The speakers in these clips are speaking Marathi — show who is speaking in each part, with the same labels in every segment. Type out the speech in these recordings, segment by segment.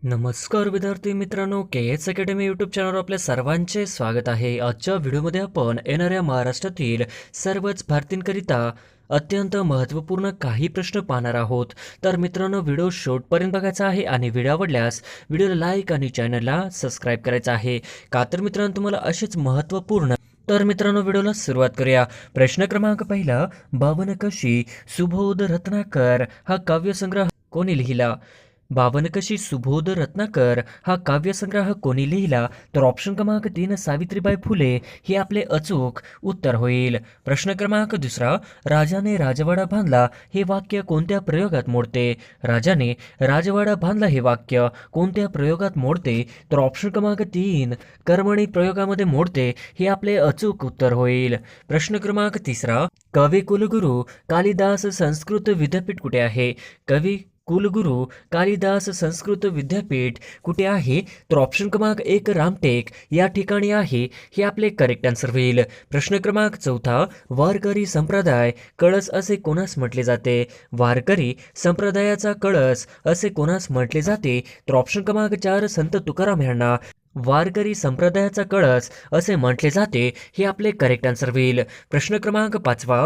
Speaker 1: नमस्कार विद्यार्थी मित्रांनो, के एच अकॅडमी यूट्यूब चॅनलवर आपल्या सर्वांचे स्वागत आहे. आजच्या व्हिडिओमध्ये आपण येणाऱ्या महाराष्ट्रातील सर्वच भारतीयांकरिता अत्यंत महत्त्वपूर्ण काही प्रश्न पाहणार आहोत. तर मित्रांनो, व्हिडिओ शेवटपर्यंत बघायचा आहे आणि व्हिडिओ आवडल्यास व्हिडिओला लाईक आणि चॅनलला सबस्क्राईब करायचं आहे. का तर मित्रांनो, तुम्हाला असेच महत्त्वपूर्ण तर मित्रांनो व्हिडिओला सुरुवात करूया. प्रश्न क्रमांक पहिला, बावनकशी सुबोध रत्नाकर हा काव्यसंग्रह कोणी लिहिला? बावनकशी सुबोध रत्नाकर हा काव्यसंग्रह कोणी लिहिला? तर ऑप्शन क्रमांक 3 सावित्रीबाई फुले हे आपले अचूक उत्तर होईल. प्रश्न क्रमांक दुसरा, राजाने राजवाडा बांधला हे वाक्य कोणत्या प्रयोगात मोडते? राजाने राजवाडा बांधला हे वाक्य कोणत्या प्रयोगात मोडते? तर ऑप्शन क्रमांक 3 कर्मणी प्रयोगामध्ये मोडते हे आपले अचूक उत्तर होईल. प्रश्न क्रमांक तिसरा, कवी कुलगुरू कालिदास संस्कृत विद्यापीठ कुठे आहे? कवी कुलगुरू कालिदास संस्कृत विद्यापीठ कुठे आहे? तर ऑप्शन क्रमांक 1 रामटेक या ठिकाणी आहे हे आपले करेक्ट आन्सर होईल. प्रश्न क्रमांक चौथा, वारकरी संप्रदाय कळस असे कोणास म्हटले जाते? वारकरी संप्रदायाचा कळस असे कोणास म्हटले जाते? तर ऑप्शन क्रमांक 4 संत तुकाराम यांना वारकरी संप्रदायाचा कळस असे म्हटले जाते हे आपले करेक्ट आन्सर होईल. प्रश्न क्रमांक पाचवा,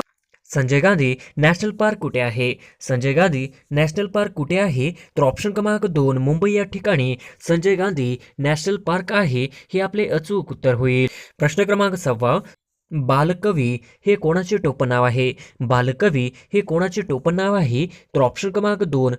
Speaker 1: संजय गांधी नॅशनल पार्क कुठे आहे? संजय गांधी नॅशनल पार्क कुठे आहे? तर ऑप्शन क्रमांक 2 मुंबई या ठिकाणी संजय गांधी नॅशनल पार्क आहे हे आपले अचूक उत्तर होईल. प्रश्न क्रमांक 6, बालकवी हे कोणाचे टोपण नाव आहे? बालकवी हे कोणाचे टोपण नाव आहे? तर ऑप्शन क्रमांक 2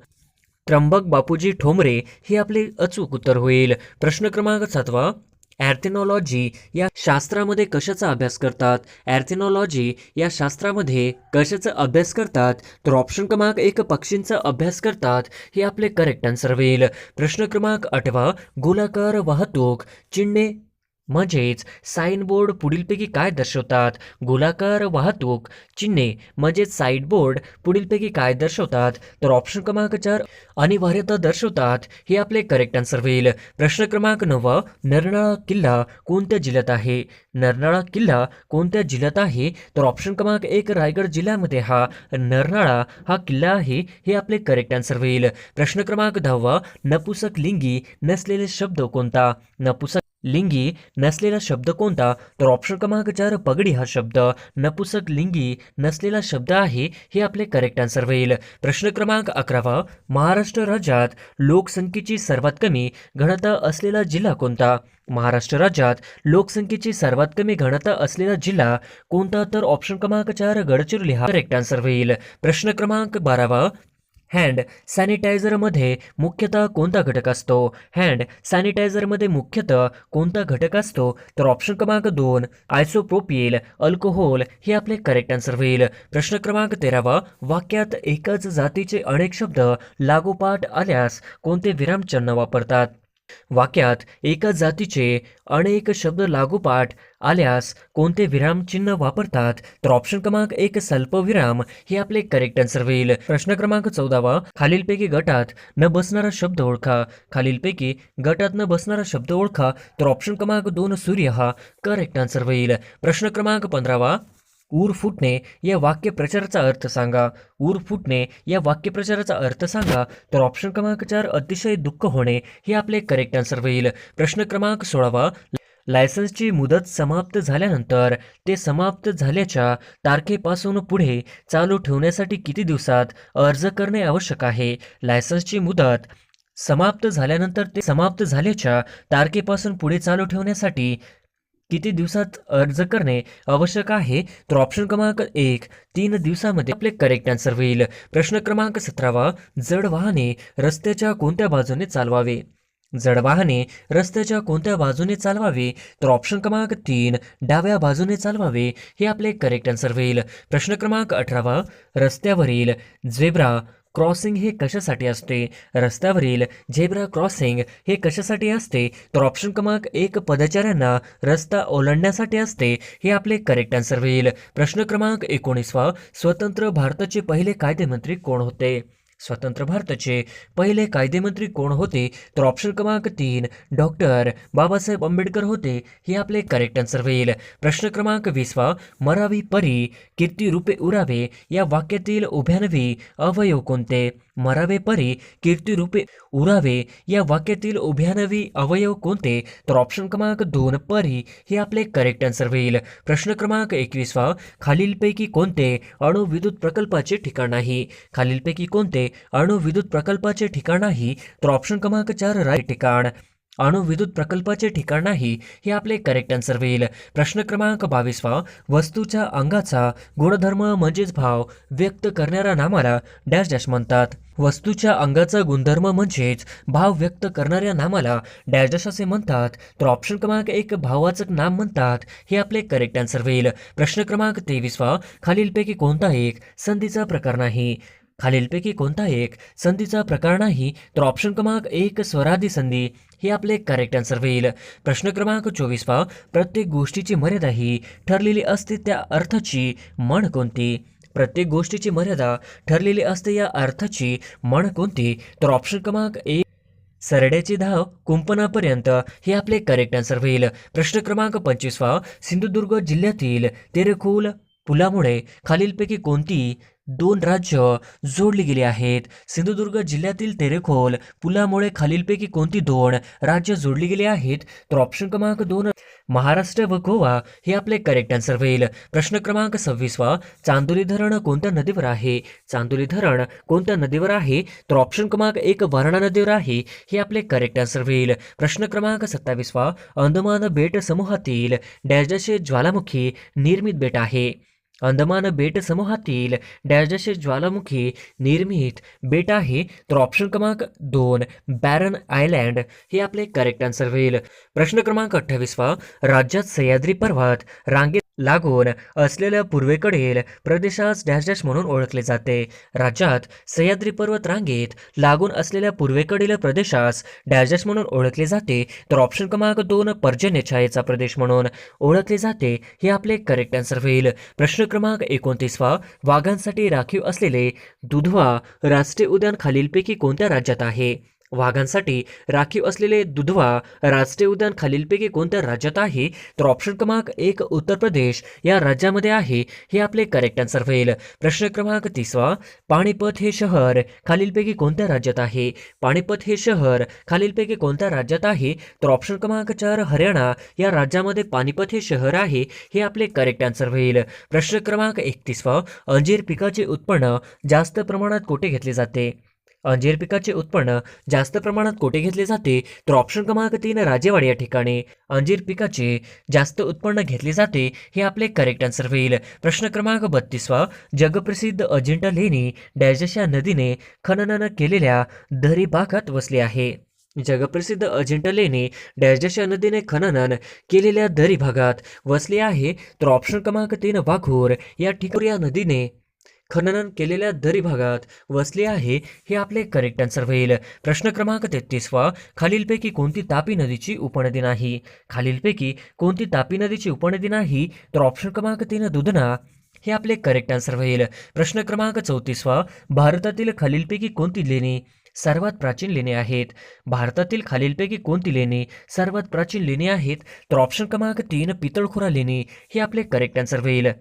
Speaker 1: त्र्यंबक बापूजी ठोंबरे हे आपले अचूक उत्तर होईल. प्रश्न क्रमांक 7, ॲर्थेनॉलॉजी या शास्त्रामध्ये कशाचा अभ्यास करतात? ॲर्थेनॉलॉजी या शास्त्रामध्ये कशाचा अभ्यास करतात? तर ऑप्शन क्रमांक 1 पक्षींचा अभ्यास करतात हे आपले करेक्ट आन्सर होईल. प्रश्न क्रमांक 8, गोलाकार वाहतूक चिन्हे म्हणजेच साईनबोर्ड पुढीलपैकी काय दर्शवतात? गोलाकार वाहतूक चिन्हे म्हणजेच साईडबोर्ड पुढीलपैकी काय दर्शवतात? तर ऑप्शन क्रमांक 4 अनिवार्यता दर्शवतात हे आपले करेक्ट आन्सर होईल. प्रश्न क्रमांक 9, नरनाळा किल्ला कोणत्या जिल्ह्यात आहे? नरनाळा किल्ला कोणत्या जिल्ह्यात आहे? तर ऑप्शन क्रमांक 1 रायगड जिल्ह्यामध्ये हा नरनाळा हा किल्ला आहे हे आपले करेक्ट आन्सर होईल. प्रश्न क्रमांक 10, नपुसक लिंगी नसलेले शब्द कोणता? नपुसक लिंगी नसलेला शब्द कोणता? तर ऑप्शन क्रमांक 4 पगडी हा शब्द नपुसक लिंगी नसलेला शब्द आहे हे आपले करेक्ट आन्सर होईल. प्रश्न क्रमांक 11, महाराष्ट्र राज्यात लोकसंख्येची सर्वात कमी घनता असलेला जिल्हा कोणता? महाराष्ट्र राज्यात लोकसंख्येची सर्वात कमी घनता असलेला जिल्हा कोणता? तर ऑप्शन क्रमांक 4 गडचिरोली हा करेक्ट आन्सर होईल. प्रश्न क्रमांक 12, हँड सॅनिटायझरमध्ये मुख्यतः कोणता घटक असतो? हँड सॅनिटायझरमध्ये मुख्यतः कोणता घटक असतो? तर ऑप्शन क्रमांक 2 आयसोप्रोपिल अल्कोहोल हे आपले करेक्ट आन्सर होईल. प्रश्न क्रमांक 13, वाक्यात एकाच जातीचे अनेक शब्द लागोपाठ आल्यास कोणते विरामचिन्ह वापरतात? वाक्यात एकाच जातीचे अनेक शब्द लागोपाठ आल्यास कोणते विरामचिन्ह वापरतात? तर ऑप्शन क्रमांक 1 स्वल्पविराम हे आपले करेक्ट आन्सर होईल. प्रश्न क्रमांक 14, खालीलपैकी गटात न बसणारा शब्द ओळखा. खालीलपैकी गटात न बसणारा शब्द ओळखा. तर ऑप्शन क्रमांक 2 सूर्य हा करेक्ट आन्सर होईल. प्रश्न क्रमांक 15, ऊर फुटणे या वाक्यप्रचाराचा अर्थ सांगा. ऊर फुटणे या वाक्यप्रचाराचा अर्थ सांगा. तर ऑप्शन क्रमांक 4 अतिशय दुःख होणे हे आपले करेक्ट आन्सर होईल. प्रश्न क्रमांक 16, लायसन्सची मुदत समाप्त झाल्यानंतर ते समाप्त झाल्याच्या तारखेपासून पुढे चालू ठेवण्यासाठी किती दिवसात अर्ज करणे आवश्यक आहे? लायसन्सची मुदत समाप्त झाल्यानंतर ते समाप्त झाल्याच्या तारखेपासून पुढे चालू ठेवण्यासाठी किती दिवसात अर्ज करणे आवश्यक आहे? तर ऑप्शन क्रमांक 1 3 दिवसामध्ये आपले करेक्ट आन्सर होईल. प्रश्न क्रमांक 17, जड वाहने रस्त्याच्या कोणत्या बाजूने चालवावे? जड वाहने रस्त्याच्या कोणत्या बाजूने चालवावे? तर ऑप्शन क्रमांक 3 डाव्या बाजूने चालवावे हे आपले करेक्ट आन्सर होईल. प्रश्न क्रमांक 18, रस्त्यावरील झेब्रा क्रॉसिंग हे कशासाठी असते? रस्त्यावरील झेब्रा क्रॉसिंग हे कशासाठी असते? तर ऑप्शन क्रमांक 1 पदचाऱ्यांना रस्ता ओलांडण्यासाठी असते हे आपले करेक्ट आन्सर होईल. प्रश्न क्रमांक 19, स्वतंत्र भारताचे पहिले कायदेमंत्री कोण होते? स्वतंत्र भारताचे पहिले कायदेमंत्री कोण होते? तर ऑप्शन क्रमांक 3 डॉक्टर बाबासाहेब आंबेडकर होते हे आपले करेक्ट आन्सर होईल. प्रश्न क्रमांक 20, मरावी परी कीर्ती रूपे उरावे या वाक्यातील उभ्यानवी अवयव कोणते? मरावे परी कीर्तिरूपे उरावे या वाक्यातील उभ्यानवी अवयव कोणते? तर ऑप्शन क्रमांक 2 परी हे आपले करेक्ट आन्सर होईल. प्रश्न क्रमांक 21 खालीलपैकी कोणते अणुविद्युत प्रकल्पाचे ठिकाण नाही? खालीलपैकी कोणते अणुविद्युत प्रकल्पाचे ठिकाण नाही? तर ऑप्शन क्रमांक 4 राईट ठिकाण. अणुविद्युत प्रकल्पाचे ठिकाण नाही हे आपले करेक्ट आन्सर होईल. प्रश्न क्रमांक 22 वस्तूच्या अंगाचा गुणधर्म म्हणजेच भाव व्यक्त करणाऱ्या नामाला डॅश डॅश म्हणतात. वस्तूच्या अंगाचा गुणधर्म म्हणजेच भाव व्यक्त करणाऱ्या नामाला डॅश डॅश असे म्हणतात. तर ऑप्शन क्रमांक 1 भाववाचक नाम म्हणतात हे आपले करेक्ट आन्सर होईल. प्रश्न क्रमांक 23 खालीलपैकी कोणता एक संधीचा प्रकार नाही? खालीलपैकी कोणता एक संधीचा प्रकार नाही? तर ऑप्शन क्रमांक 1 स्वरादी संधी हे आपले करेक्ट आन्सर होईल. प्रश्न क्रमांक 24 प्रत्येक गोष्टीची मर्यादा ही ठरलेली असते त्या अर्थाची म्हण कोणती? प्रत्येक गोष्टीची मर्यादा ठरलेली असते या अर्थाची म्हण कोणती? तर ऑप्शन क्रमांक 1 सरड्याची धाव कुंपणापर्यंत हे आपले करेक्ट आन्सर होईल. प्रश्न क्रमांक 25 सिंधुदुर्ग जिल्ह्यातील तेरेखोल पुलामुळे खालीलपैकी कोणती 2 राज्य जोडली गेली आहेत? सिंधुदुर्ग जिल्ह्यातील तेरेखोल पुलामुळे खालीलपैकी कोणती 2 राज्य जोडली गेली आहेत? तर ऑप्शन क्रमांक 2 महाराष्ट्र व गोवा हे आपले करेक्ट आन्सर होईल. प्रश्न क्रमांक 26 चांदोली धरण कोणत्या नदीवर आहे? चांदोली धरण कोणत्या नदीवर आहे? तर ऑप्शन क्रमांक 1 वारणा नदीवर आहे हे आपले करेक्ट आन्सर होईल. प्रश्न क्रमांक 27 अंदमान बेट समूहातील डॅश डॅश हे ज्वालामुखी निर्मित बेट आहे? अंदमान बेट समूहातील डॅश डॅश हे ज्वालामुखी निर्मित बेट आहे. तर ऑप्शन क्रमांक 2 बॅरन आयलँड हे आपले करेक्ट आन्सर होईल. प्रश्न क्रमांक 28 राज्यात सह्याद्री पर्वत रांगेत लागून असलेल्या पूर्वेकडील प्रदेशास डॅश डॅश म्हणून ओळखले जाते? राज्यात सह्याद्री पर्वत रांगेत लागून असलेल्या पूर्वेकडील प्रदेशास डॅश डॅश म्हणून ओळखले जाते? तर ऑप्शन क्रमांक 2 पर्जन्य छायेचा प्रदेश म्हणून ओळखले जाते हे आपले करेक्ट आन्सर होईल. प्रश्न क्रमांक 29 वाघांसाठी राखीव असलेले दुधवा राष्ट्रीय उद्यान खालीलपैकी कोणत्या राज्यात आहे? वाघांसाठी राखीव असलेले दुधवा राष्ट्रीय उद्यान खालीलपैकी कोणत्या राज्यात आहे? तर ऑप्शन क्रमांक 1 उत्तर प्रदेश या राज्यामध्ये आहे हे आपले करेक्ट आन्सर होईल. प्रश्न क्रमांक 30 पाणीपत हे शहर खालीलपैकी कोणत्या राज्यात आहे? पाणीपत हे शहर खालीलपैकी कोणत्या राज्यात आहे? तर ऑप्शन क्रमांक 4 हरियाणा या राज्यामध्ये पाणीपत हे शहर आहे हे आपले करेक्ट आन्सर होईल. प्रश्न क्रमांक 31 अंजीर पिकाचे उत्पन्न जास्त प्रमाणात कोठे घेतले जाते? अंजीर पिकाचे उत्पन्न जास्त प्रमाणात कोठे घेतले जाते? तर ऑप्शन क्रमांक 3 राजेवाडी या ठिकाणी अंजीर पिकाचे जास्त उत्पन्न घेतले जाते हे आपले करेक्ट आन्सर होईल. प्रश्न क्रमांक 32 जगप्रसिद्ध अजिंठा लेणी डॅश या नदीने खनन केलेल्या दरी भागात वसले आहे? जगप्रसिद्ध अजिंठा लेणी डॅश या नदीने खनन केलेल्या दरी भागात वसले आहे? तर ऑप्शन क्रमांक 3 वाघोर या ठिकाणी या नदीने खनन केलेल्या दरी भागात वसले आहे हे आपले करेक्ट आन्सर होईल. प्रश्न क्रमांक 33 खालीलपैकी कोणती तापी नदीची उपनदी नाही? खालीलपैकी कोणती तापी नदीची उपनदी नाही? तर ऑप्शन क्रमांक 3 दुधना हे आपले करेक्ट आन्सर होईल. प्रश्न क्रमांक 34 भारतातील खालीलपैकी कोणती लेणी सर्वात प्राचीन लेणी आहेत? भारतातील खालीलपैकी कोणती लेणी सर्वात प्राचीन लेणी आहेत? तर ऑप्शन क्रमांक 3 पितळखोरा लेणी हे आपले करेक्ट आन्सर होईल.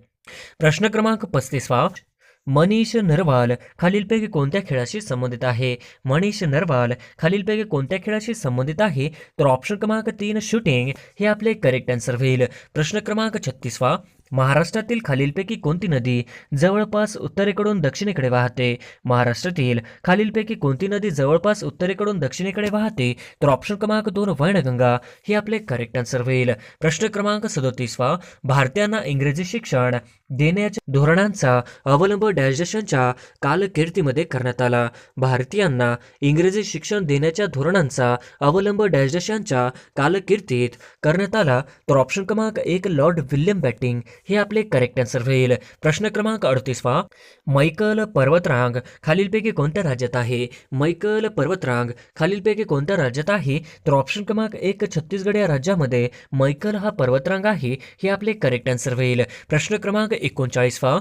Speaker 1: प्रश्न क्रमांक 35 मनीष नरवाल खालीलपैकी कोणत्या खेळाशी संबंधित आहे? मनीष नरवाल खालीलपैकी कोणत्या खेळाशी संबंधित आहे? तर ऑप्शन क्रमांक 3 शूटिंग हे आपले करेक्ट आन्सर होईल. प्रश्न क्रमांक 36 महाराष्ट्रातील खालीलपैकी कोणती नदी जवळपास उत्तरेकडून दक्षिणेकडे वाहते? महाराष्ट्रातील खालीलपैकी कोणती नदी जवळपास उत्तरेकडून दक्षिणेकडे वाहते? तर ऑप्शन क्रमांक 2 वैनगंगा हे आपले करेक्ट आन्सर होईल. प्रश्न क्रमांक 37 भारतीयांना इंग्रजी शिक्षण देण्याच्या धोरणांचा अवलंब डॅश देशांच्या कालकीर्तीमध्ये करण्यात आला? भारतीयांना इंग्रजी शिक्षण देण्याच्या धोरणांचा अवलंब डॅश देशांच्या कालकीर्तीत करण्यात आला? तर ऑप्शन क्रमांक 1 लॉर्ड विल्यम बॅटिंग हे आपले करेक्ट आन्सर होईल. प्रश्न क्रमांक 38 मैकल पर्वतरांग खालीलपैकी कोणत्या राज्यात आहे? मैकल पर्वतरांग खालीलपैकी कोणत्या राज्यात आहे? तर ऑप्शन क्रमांक 1 छत्तीसगड या राज्यामध्ये मैकल हा पर्वतरांग आहे हे आपले करेक्ट आन्सर होईल. प्रश्न क्रमांक 39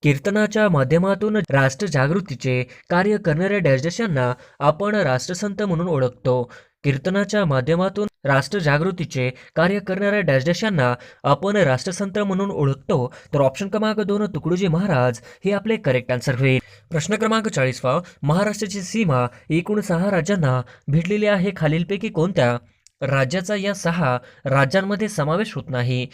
Speaker 1: कीर्तनाच्या माध्यमातून राष्ट्र जागृतीचे कार्य करणाऱ्या डॅश देशांना आपण राष्ट्रसंत म्हणून ओळखतो? कीर्तनाच्या माध्यमातून राष्ट्रजागृतीचे कार्य करणाऱ्या डॅश डॅश यांना आपण राष्ट्रसंत म्हणून ओळखतो. तर ऑप्शन क्रमांक 2 तुकडोजी महाराज हे आपले करेक्ट आन्सर होईल. प्रश्न क्रमांक 40 महाराष्ट्राची सीमा एकूण 6 राज्यांना भिडलेली आहे. खालीलपैकी कोणत्या राज्याचा या 6 राज्यांमध्ये समावेश होत नाही?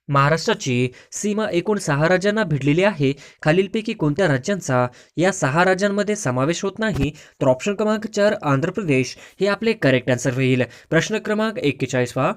Speaker 1: महाराष्ट्राची सीमा एकूण 6 राज्यांना भिडलेली आहे. खालीलपैकी कोणत्या राज्यांचा या 6 राज्यांमध्ये समावेश होत नाही? तर ऑप्शन क्रमांक 4 आंध्र प्रदेश हे आपले करेक्ट आन्सर होईल. प्रश्न क्रमांक 41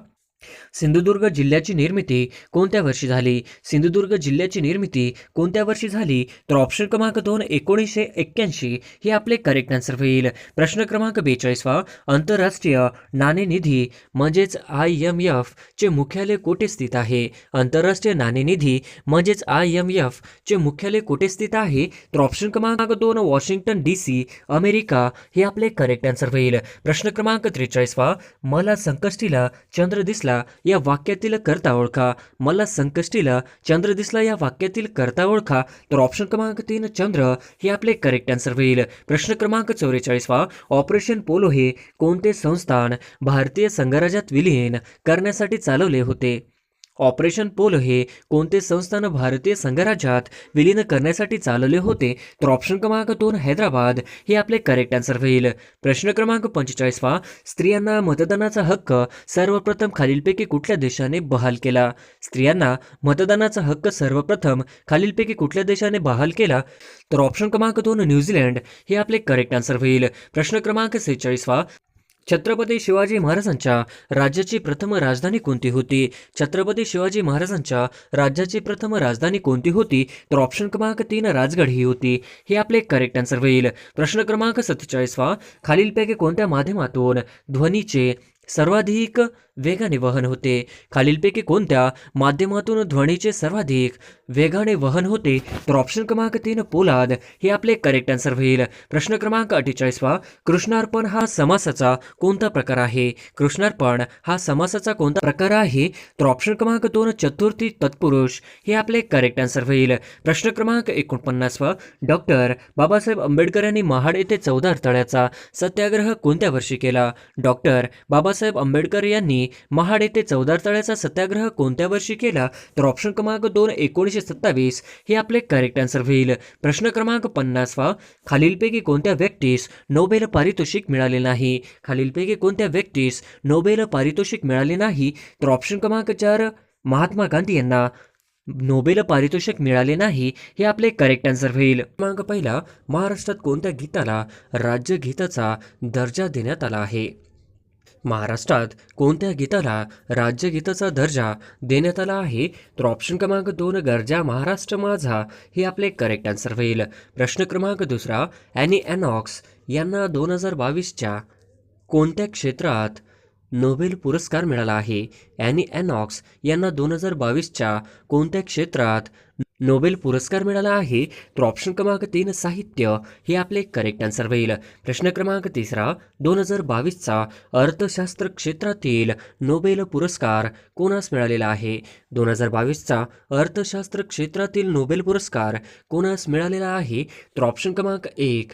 Speaker 1: सिंधुदुर्ग जिल्ह्याची निर्मिती कोणत्या वर्षी झाली? सिंधुदुर्ग जिल्ह्याची निर्मिती कोणत्या वर्षी झाली? तर ऑप्शन क्रमांक 2 1981 हे आपले करेक्ट आन्सर होईल. प्रश्न क्रमांक 42 आंतरराष्ट्रीय नाणेनिधी म्हणजेच IMF चे मुख्यालय कोठे स्थित आहे? आंतरराष्ट्रीय नाणेनिधी म्हणजेच IMF चे मुख्यालय कोठे स्थित आहे? तर ऑप्शन क्रमांक 2 वॉशिंग्टन DC अमेरिका हे आपले करेक्ट आन्सर होईल. प्रश्न क्रमांक 43 मला संकष्टीला चंद्र दिसला या वाक्यातील कर्ता ओळखा. मला संकष्टीला चंद्र दिसला या वाक्यातील कर्ता ओळखा. तर ऑप्शन क्रमांक 3 चंद्र हे आपले करेक्ट आन्सर होईल. प्रश्न क्रमांक 44 ऑपरेशन पोलो हे कोणते संस्थान भारतीय संघराज्यात विलीन करण्यासाठी चालवले होते? ऑपरेशन पोलो हे कोणते संस्थान भारतीय संघराज्यात विलीन करण्यासाठी चालवले होते? तर ऑप्शन क्रमांक 2 हैदराबाद हे आपले करेक्ट आन्सर होईल. प्रश्न क्रमांक 45 स्त्रियांना मतदानाचा हक्क सर्वप्रथम खालीलपैकी कुठल्या देशाने बहाल केला? स्त्रियांना मतदानाचा हक्क सर्वप्रथम खालीलपैकी कुठल्या देशाने बहाल केला? तर ऑप्शन क्रमांक 2 न्यूझीलंड हे आपले करेक्ट आन्सर होईल. प्रश्न क्रमांक 46 छत्रपती शिवाजी महाराजांच्या राज्याची प्रथम राजधानी कोणती होती? छत्रपती शिवाजी महाराजांच्या राज्याची प्रथम राजधानी कोणती होती? तर ऑप्शन क्रमांक 3 राजगड ही होती. हे आपले करेक्ट आन्सर होईल. प्रश्न क्रमांक 47 खालीलपैकी कोणत्या माध्यमातून ध्वनीचे सर्वाधिक वेगाने वहन होते? खालीलपैकी कोणत्या माध्यमातून ध्वनीचे सर्वाधिक वेगाने वहन होते? तर ऑप्शन क्रमांक 3 पोलाद हे आपले करेक्ट आन्सर होईल. प्रश्न क्रमांक 48 कृष्णार्पण हा समासाचा कोणता प्रकार आहे? कृष्णार्पण हा समासाचा कोणता प्रकार आहे? तर ऑप्शन क्रमांक 2 चतुर्थी तत्पुरुष हे आपले करेक्ट आन्सर होईल. प्रश्न क्रमांक 49 डॉक्टर बाबासाहेब आंबेडकर यांनी महाड येथे 14 तळ्याचा सत्याग्रह कोणत्या वर्षी केला? डॉक्टर बाबासाहेब आंबेडकर यांनी महाड येथे 14 तळ्याचा सत्याग्रह कोणत्या वर्षी केला? तर ऑप्शन क्रमांक 2 1927 हे आपले करेक्ट आन्सर होईल. प्रश्न क्रमांक 50 खालीलपैकी कोणत्या व्यक्तीस नोबेल पारितोषिक मिळाले नाही? खालीलपैकी कोणत्या व्यक्तीस नोबेल पारितोषिक मिळाले नाही? तर ऑप्शन क्रमांक 4 महात्मा गांधी यांना नोबेल पारितोषिक मिळाले नाही. हे आपले करेक्ट आन्सर होईल. क्रमांक पहिला महाराष्ट्रात कोणत्या गीताला राज्यगीताचा दर्जा देण्यात आला आहे? महाराष्ट्रात कोणत्या गीताला राज्यगीताचा दर्जा देण्यात आला आहे? तर ऑप्शन क्रमांक 2 गरजा महाराष्ट्र माझा हे आपले करेक्ट आन्सर होईल. प्रश्न क्रमांक 2 ॲनी एनॉक्स यांना 2022च्या कोणत्या क्षेत्रात नोबेल पुरस्कार मिळाला आहे? ॲनी एनॉक्स यांना 2022च्या कोणत्या क्षेत्रात नोबेल पुरस्कार मिळाला आहे? तर ऑप्शन क्रमांक 3 साहित्य हे आपले करेक्ट आन्सर होईल. प्रश्न क्रमांक 3 2022चा अर्थशास्त्र क्षेत्रातील नोबेल पुरस्कार कोणास मिळालेला आहे? 2022चा अर्थशास्त्र क्षेत्रातील नोबेल पुरस्कार कोणास मिळालेला आहे? तर ऑप्शन क्रमांक 1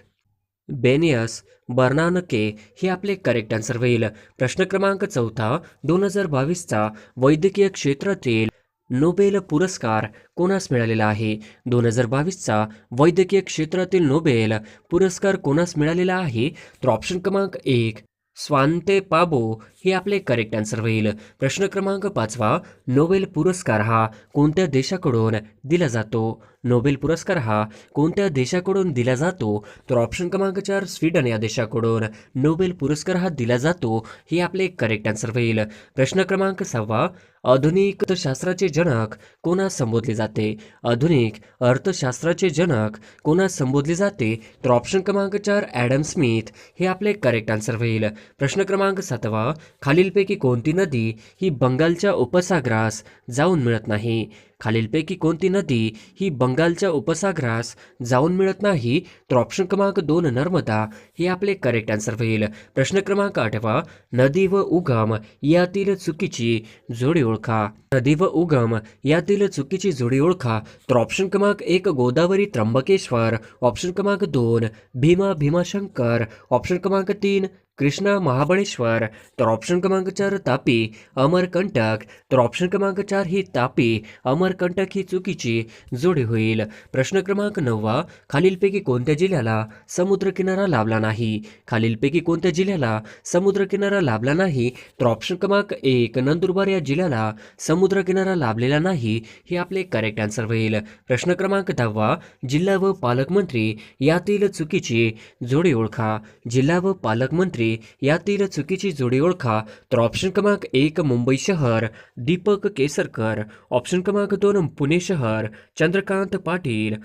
Speaker 1: बेनियस बर्नानके हे आपले करेक्ट आन्सर होईल. प्रश्न क्रमांक 4 2022चा वैद्यकीय क्षेत्रातील नोबेल पुरस्कार कोणास मिळालेला आहे? 2022चा वैद्यकीय क्षेत्रातील नोबेल पुरस्कार कोणास मिळालेला आहे? तर ऑप्शन क्रमांक 1 स्वांते पाबो हे आपले करेक्ट आन्सर होईल. प्रश्न क्रमांक 5 नोबेल पुरस्कार हा कोणत्या देशाकडून दिला जातो? नोबेल पुरस्कार हा कोणत्या देशाकडून दिला जातो? तर ऑप्शन क्रमांक 4 स्वीडन या देशाकडून नोबेल पुरस्कार हा दिला जातो. हे आपले करेक्ट आन्सर होईल. प्रश्न क्रमांक 6 आधुनिक अर्थशास्त्राचे जनक कोणास संबोधले जाते? आधुनिक अर्थशास्त्राचे जनक कोणास संबोधले जाते? तर ऑप्शन क्रमांक 4 ॲडम स्मिथ हे आपले करेक्ट आन्सर होईल. प्रश्न क्रमांक 7 खालीलपैकी कोणती नदी ही बंगालच्या उपसागरास जाऊन मिळत नाही? खालीलपैकी कोणती नदी ही बंगालच्या उपसागरास जाऊन मिळत नाही? तर ऑप्शन क्रमांक 2 नर्मदा हे आपले करेक्ट आन्सर होईल. प्रश्न क्रमांक 8 नदी व उगम यातील चुकीची जोडी ओळखा. नदी व उगम यातील चुकीची जोडी ओळखा. तर ऑप्शन क्रमांक 1 गोदावरी त्र्यंबकेश्वर, ऑप्शन क्रमांक 2 भीमा भीमाशंकर, ऑप्शन क्रमांक 3 कृष्णा महाबळेश्वर, तर ऑप्शन क्रमांक 4 तापी अमरकंटक, तर ऑप्शन क्रमांक 4 ही तापी अमरकंटक ही चुकीची जोडी होईल. प्रश्न क्रमांक 9 खालीलपैकी कोणत्या जिल्ह्याला समुद्रकिनारा लाभला नाही? खालीलपैकी कोणत्या जिल्ह्याला समुद्रकिनारा लाभला नाही? तर ऑप्शन क्रमांक 1 नंदुरबार या जिल्ह्याला समुद्रकिनारा लाभलेला नाही हे आपले करेक्ट आन्सर होईल. प्रश्न क्रमांक 10 जिल्हा व पालकमंत्री यातील चुकीची जोडी ओळखा. जिल्हा व पालकमंत्री यातील चुकीची जोडी ओळखा. तर ऑप्शन क्रमांक 1 मुंबई शहर दीपक केसरकर, ऑप्शन क्रमांक 2 पुणे शहर चंद्रकांत पाटील,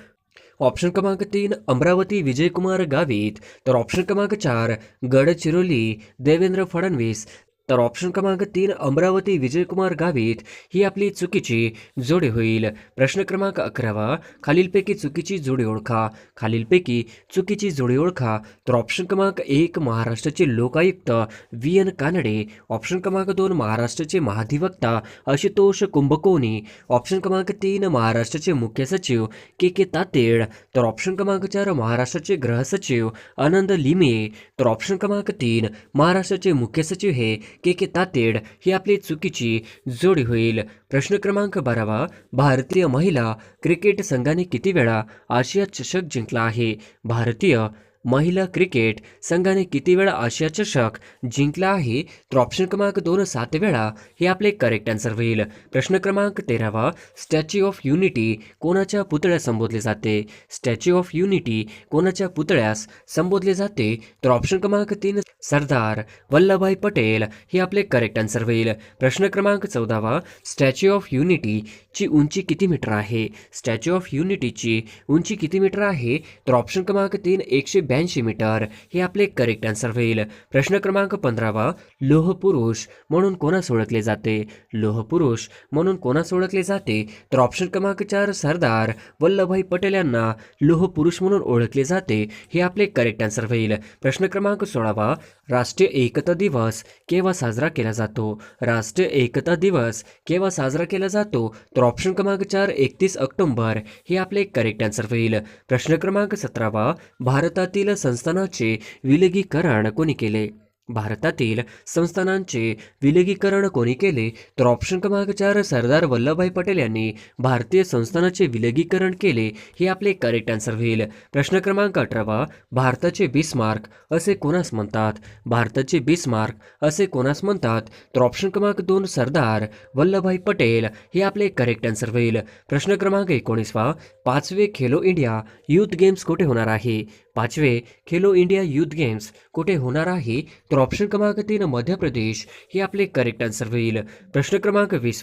Speaker 1: ऑप्शन क्रमांक 3 अमरावती विजयकुमार गावित, तर ऑप्शन क्रमांक 4 गडचिरोली देवेंद्र फडणवीस, तर ऑप्शन क्रमांक 3 अमरावती विजयकुमार गावित ही आपली चुकीची जोडी होईल. प्रश्न क्रमांक 11 खालीलपैकी चुकीची जोडी ओळखा. खालीलपैकी चुकीची जोडी ओळखा. तर ऑप्शन क्रमांक 1 महाराष्ट्राचे लोकायुक्त व्ही एन कानडे, ऑप्शन क्रमांक 2 महाराष्ट्राचे महाधिवक्ता आशुतोष कुंभकोणी, ऑप्शन क्रमांक 3 महाराष्ट्राचे मुख्य सचिव के तातेड, तर ऑप्शन क्रमांक 4 महाराष्ट्राचे गृह सचिव आनंद लिमये, तर ऑप्शन क्रमांक 3 महाराष्ट्राचे मुख्य सचिव हे के तातेड ही आपली चुकीची जोडी होईल. प्रश्न क्रमांक 12 भारतीय महिला क्रिकेट संघाने किती वेळा आशिया चषक जिंकला आहे? भारतीय महिला क्रिकेट संघाने किती वेळा आशिया चषक जिंकला आहे? तर ऑप्शन क्रमांक 2 7 वेळा हे आपले करेक्ट आन्सर होईल. प्रश्न क्रमांक 13 स्टॅच्यू ऑफ युनिटी कोणाच्या पुतळ्यास संबोधले जाते? स्टॅच्यू ऑफ युनिटी कोणाच्या पुतळ्यास संबोधले जाते? तर ऑप्शन क्रमांक 3 सरदार वल्लभभाई पटेल हे आपले करेक्ट आन्सर होईल. प्रश्न क्रमांक 14 स्टॅच्यू ऑफ युनिटीची उंची किती मीटर आहे? स्टॅच्यू ऑफ युनिटीची उंची किती मीटर आहे? तर ऑप्शन क्रमांक 3 182 मीटर हे आपले करेक्ट आन्सर होईल. प्रश्न क्रमांक 15 लोह पुरुष म्हणून कोणास ओळखले जाते? लोह पुरुष म्हणून कोणास ओळखले जाते? तर ऑप्शन क्रमांक 4 सरदार वल्लभभाई पटेल यांना लोह पुरुष म्हणून ओळखले जाते हे आपले करेक्ट आन्सर होईल. प्रश्न क्रमांक 16 राष्ट्रीय एकता दिवस केव्हा साजरा केला जातो? राष्ट्रीय एकता दिवस केव्हा साजरा केला जातो? तर ऑप्शन क्रमांक 4 31 ऑक्टोबर हे आपले करेक्ट आन्सर होईल. प्रश्न क्रमांक 17 भारतातील संस्थानाचे विलगीकरण कोणी केले? भारतातील संस्थानांचे विलगीकरण कोणी केले? तर ऑप्शन क्रमांक 4 सरदार वल्लभभाई पटेल यांनी भारतीय संस्थानाचे विलगीकरण केले हे आपले करेक्ट आन्सर होईल. प्रश्न क्रमांक 18 भारताचे बिस्मार्क असे कोणास म्हणतात? भारताचे बिस्मार्क असे कोणास म्हणतात? तर ऑप्शन क्रमांक 2 सरदार वल्लभभाई पटेल हे आपले करेक्ट आन्सर होईल. प्रश्न क्रमांक 19 पाचवे खेलो इंडिया युथ गेम्स कुठे होणार आहे? पाचवे खेलो इंडिया युथ गेम्स कुठे होणार आहे? तर ऑप्शन क्रमांक 3 मध्य प्रदेश हे आपले करेक्ट आन्सर होईल. प्रश्न क्रमांक 20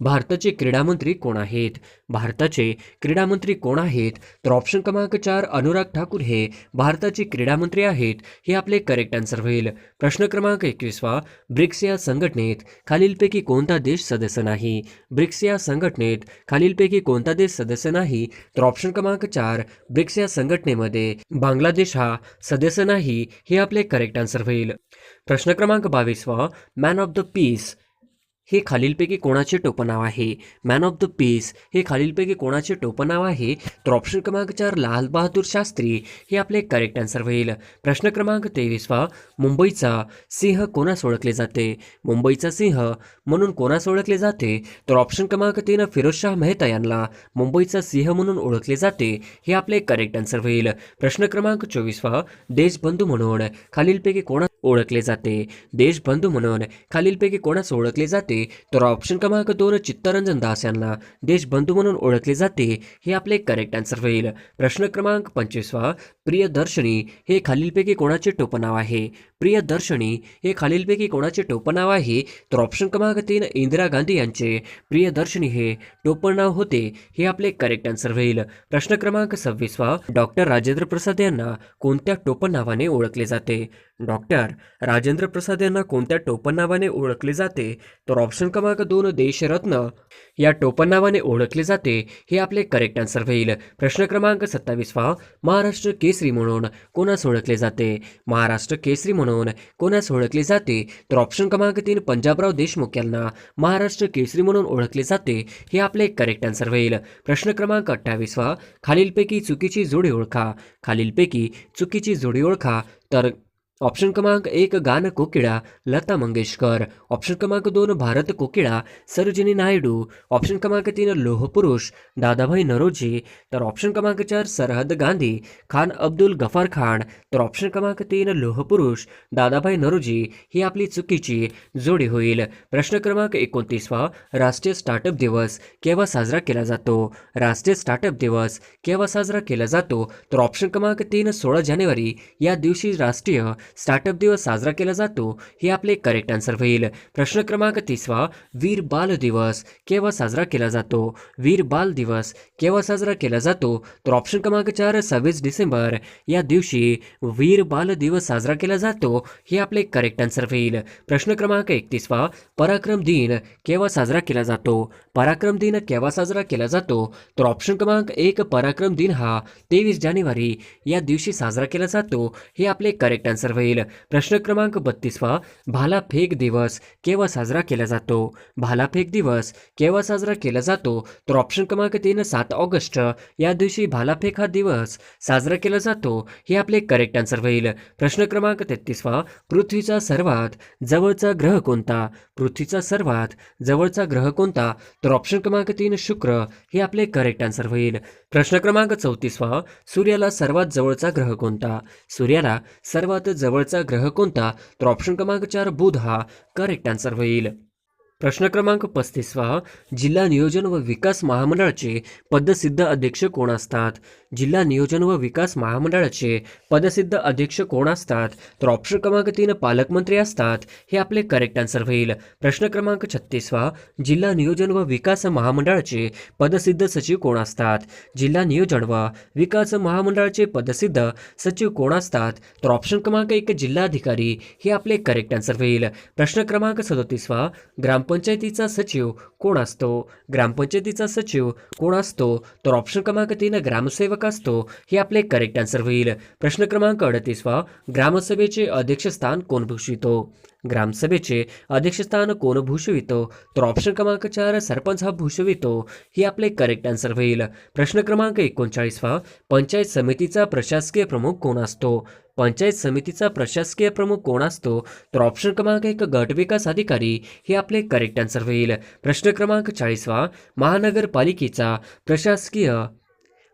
Speaker 1: भारताचे क्रीडा मंत्री कोण आहेत? भारताचे क्रीडा मंत्री कोण आहेत? तर ऑप्शन क्रमांक 4 अनुराग ठाकूर हे भारताचे क्रीडा मंत्री आहेत हे आपले करेक्ट आन्सर होईल. प्रश्न क्रमांक 21 ब्रिक्स या संघटनेत खालीलपैकी कोणता देश सदस्य नाही? ब्रिक्स या संघटनेत खालीलपैकी कोणता देश सदस्य नाही? तर ऑप्शन क्रमांक 4 ब्रिक्स या संघटनेमध्ये बांगलादेश हा सदस्य नाही हे आपले करेक्ट आन्सर होईल. प्रश्न क्रमांक 22 मॅन ऑफ द पीस हे खालीलपैकी कोणाचे टोपणनाव आहे? मॅन ऑफ द पीस हे खालीलपैकी कोणाचे टोपणनाव आहे? तर ऑप्शन क्रमांक 4 लाल बहादूर शास्त्री हे आपले करेक्ट आन्सर होईल. प्रश्न क्रमांक 23 मुंबईचा सिंह कोणास ओळखले जाते? मुंबईचा सिंह म्हणून कोणास ओळखले जाते? तर ऑप्शन क्रमांक 3 फिरोजशाह मेहता यांना मुंबईचा सिंह म्हणून ओळखले जाते हे आपले करेक्ट आन्सर होईल. प्रश्न क्रमांक 24 देशबंधू म्हणून खालीलपैकी कोणास ओळखले जाते? देशबंधू म्हणून खालीलपैकी कोणास ओळखले जाते? तर ऑप्शन क्रमांक 2 चित्तरंजन दास यांना देशबंधू म्हणून ओळखले जाते हे आपले करेक्ट आन्सर होईल. प्रश्न क्रमांक 25 प्रियदर्शनी हे खालीलपैकी कोणाचे टोपणनाव आहे? प्रियदर्शनी हे खालीलपैकी कोणाचे टोपणनाव आहे? तर ऑप्शन क्रमांक 3 इंदिरा गांधी यांचे प्रियदर्शनी हे टोपणनाव होते हे आपले करेक्ट आन्सर होईल. प्रश्न क्रमांक 26 डॉक्टर राजेंद्र प्रसाद यांना कोणत्या टोपणनावाने ओळखले जाते? डॉक्टर राजेंद्र प्रसाद यांना कोणत्या टोपणनावाने ओळखले जाते? तर ऑप्शन क्रमांक 2 देशरत्न या टोपणनावाने ओळखले जाते हे आपले करेक्ट आन्सर होईल. प्रश्न क्रमांक 27 महाराष्ट्र केसरी म्हणून कोणास ओळखले जाते? महाराष्ट्र केसरी म्हणून कोणास ओळखले जाते? तर ऑप्शन क्रमांक 3 पंजाबराव देशमुख यांना महाराष्ट्र केसरी म्हणून ओळखले जाते हे आपले करेक्ट आन्सर होईल. प्रश्न क्रमांक 28 खालीलपैकी चुकीची जोडी ओळखा. खालीलपैकी चुकीची जोडी ओळखा. तर ऑप्शन क्रमांक 1 गान कोकिळा लता मंगेशकर, ऑप्शन क्रमांक 2 भारत कोकिळा सरोजिनी नायडू, ऑप्शन क्रमांक 3 लोहपुरुष दादाभाई नरोजी, तर ऑप्शन क्रमांक 4 सरहद गांधी खान अब्दुल गफार खान, तर ऑप्शन क्रमांक 3 लोहपुरुष दादाभाई नरोजी ही आपली चुकीची जोडी होईल. प्रश्न क्रमांक 29 राष्ट्रीय स्टार्टअप दिवस केव्हा साजरा केला जातो? राष्ट्रीय स्टार्टअप दिवस केव्हा साजरा केला जातो? तर ऑप्शन क्रमांक 3 16 जानेवारी या दिवशी राष्ट्रीय स्टार्टअप दिवस साजरा केला जातो हे आपले करेक्ट आन्सर होईल. प्रश्न क्रमांक 30 वीर बाल दिवस केव्हा साजरा केला जातो? वीर बाल दिवस केव्हा साजरा केला जातो? तर ऑप्शन क्रमांक 4 26 डिसेंबर या दिवशी वीर बाल दिवस साजरा केला जातो हे आपले करेक्ट आन्सर होईल. प्रश्न क्रमांक 31 पराक्रम दिन केव्हा साजरा केला जातो? पराक्रम दिन केव्हा साजरा केला जातो? तर ऑप्शन क्रमांक 1 पराक्रम दिन हा 23 जानेवारी या दिवशी साजरा केला जातो हे आपले करेक्ट आन्सर होईल. प्रश्न क्रमांक 32 भालाफेक दिवस केव्हा साजरा केला जातो? भालाफेक दिवस केव्हा साजरा केला जातो? तर ऑप्शन क्रमांक 3 7 ऑगस्ट या दिवशी भालाफेक हा दिवस साजरा केला जातो हे आपले करेक्ट आन्सर होईल. प्रश्न क्रमांक 33 पृथ्वीचा सर्वात जवळचा ग्रह कोणता? पृथ्वीचा सर्वात जवळचा ग्रह कोणता? तर ऑप्शन क्रमांक 3 शुक्र हे आपले करेक्ट आन्सर होईल. प्रश्न क्रमांक 34 सूर्याला सर्वात जवळचा ग्रह कोणता? सूर्याला सर्वात जवळचा ग्रह कोणता? तर ऑप्शन क्रमांक 4 बुध हा करेक्ट आन्सर होईल. प्रश्न क्रमांक 35 जिल्हा नियोजन व विकास महामंडळाचे पदसिद्ध अध्यक्ष कोण असतात? जिल्हा नियोजन व विकास महामंडळाचे पदसिद्ध अध्यक्ष कोण असतात? तर ऑप्शन क्रमांक 3 पालकमंत्री असतात हे आपले करेक्ट आन्सर होईल. प्रश्न क्रमांक 36 जिल्हा नियोजन व विकास महामंडळाचे पदसिद्ध सचिव कोण असतात? जिल्हा नियोजन व विकास महामंडळाचे पदसिद्ध सचिव कोण असतात? तर ऑप्शन क्रमांक 1 जिल्हाधिकारी हे आपले करेक्ट आन्सर होईल. प्रश्न क्रमांक 37 ग्रामपंचायतीचा सचिव कोण असतो? ग्रामपंचायतीचा सचिव कोण असतो? तर ऑप्शन क्रमांक 3 ग्रामसेवक असतो हे आपले करेक्ट आन्सर होईल. प्रश्न क्रमांक 38 ग्रामसभेचे अध्यक्षस्थान कोण भूषवितो? ग्रामसभेचे अध्यक्षस्थान कोण भूषवितो? तर ऑप्शन क्रमांक 4 सरपंच हा भूषवितो हे आपले करेक्ट आन्सर होईल. प्रश्न क्रमांक 39 पंचायत समितीचा प्रशासकीय प्रमुख कोण असतो? पंचायत समितीचा प्रशासकीय प्रमुख कोण असतो? तर ऑप्शन क्रमांक 1 गट विकास अधिकारी हे आपले करेक्ट आन्सर होईल. प्रश्न क्रमांक 40 महानगरपालिकेचा प्रशासकीय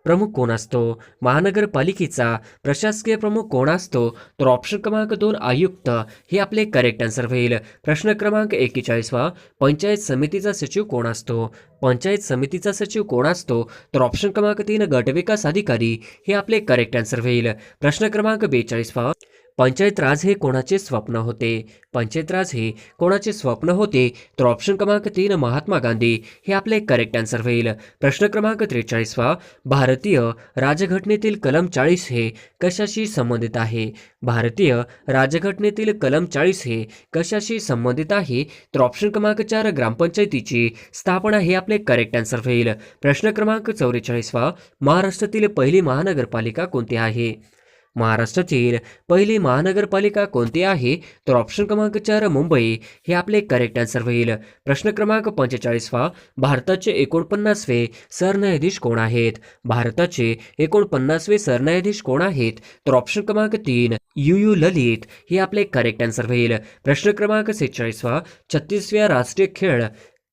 Speaker 1: प्रमुख कोण असतो? महानगरपालिकेचा प्रशासकीय प्रमुख कोण असतो? तर ऑप्शन क्रमांक 2 आयुक्त हे आपले करेक्ट आन्सर होईल. प्रश्न क्रमांक 41 पंचायत समितीचा सचिव कोण असतो? पंचायत समितीचा सचिव कोण असतो? तर ऑप्शन क्रमांक 3 गटविकास अधिकारी हे आपले करेक्ट आन्सर होईल. प्रश्न क्रमांक 42 पंचायत राज हे कोणाचे स्वप्न होते? पंचायत राज हे कोणाचे स्वप्न होते? तर ऑप्शन क्रमांक 3 महात्मा गांधी हे आपले करेक्ट आन्सर होईल. प्रश्न क्रमांक 43 भारतीय राज्यघटनेतील कलम 40 हे कशाशी संबंधित आहे? भारतीय राज्यघटनेतील कलम 40 हे कशाशी संबंधित आहे? तर ऑप्शन क्रमांक 4 ग्रामपंचायतीची स्थापना हे आपले करेक्ट आन्सर होईल. प्रश्न क्रमांक 44 महाराष्ट्रातील पहिली महानगरपालिका कोणती आहे? महाराष्ट्रातील पहिली महानगरपालिका कोणती आहे? तर ऑप्शन क्रमांक 4 मुंबई हे आपले करेक्ट आन्सर होईल. प्रश्न क्रमांक 45 भारताचे 49वे सरन्यायाधीश कोण आहेत? भारताचे 49वे सरन्यायाधीश कोण आहेत? तर ऑप्शन क्रमांक 3 यू ललित हे आपले करेक्ट आन्सर होईल. प्रश्न क्रमांक 46 36व्या राष्ट्रीय खेळ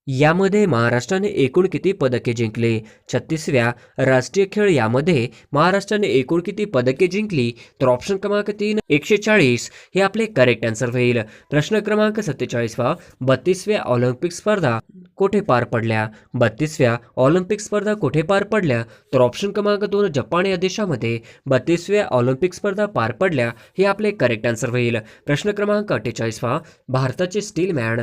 Speaker 1: यामध्ये महाराष्ट्राने एकूण किती पदके जिंकले? 36व्या राष्ट्रीय खेळ यामध्ये महाराष्ट्राने एकूण किती पदके जिंकली? तर ऑप्शन क्रमांक 3 140 हे आपले करेक्ट आन्सर होईल. प्रश्न क्रमांक 47 32व्या ऑलिम्पिक स्पर्धा कुठे पार पडल्या? 32व्या ऑलिम्पिक स्पर्धा कुठे पार पडल्या? तर ऑप्शन क्रमांक 2 जपान या देशामध्ये 32व्या ऑलिम्पिक स्पर्धा पार पडल्या हे आपले करेक्ट आन्सर होईल. प्रश्न क्रमांक 48 भारताचे स्टीलमॅन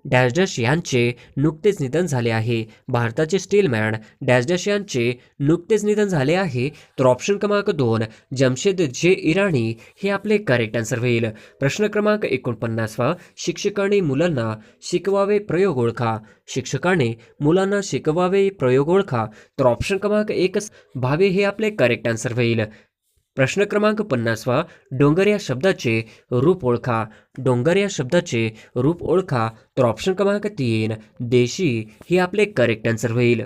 Speaker 1: डॅश डॅश यांचे नुकतेच निधन झाले आहे. भारताचे स्टीलमॅन डॅश डॅश यांचे नुकतेच निधन झाले आहे. तर ऑप्शन क्रमांक 2 जमशेद जे इराणी हे आपले करेक्ट आन्सर होईल. प्रश्न क्रमांक 49 शिक्षकांनी मुलांना शिकवावे प्रयोग ओळखा. शिक्षकांनी मुलांना शिकवावे प्रयोग ओळखा. तर ऑप्शन क्रमांक 1 भावे हे आपले करेक्ट आन्सर होईल. प्रश्न क्रमांक 50 डोंगर या शब्दाचे रूप ओळखा. डोंगर या शब्दाचे रूप ओळखा. तर ऑप्शन क्रमांक 3 देशी हे आपले करेक्ट आन्सर होईल.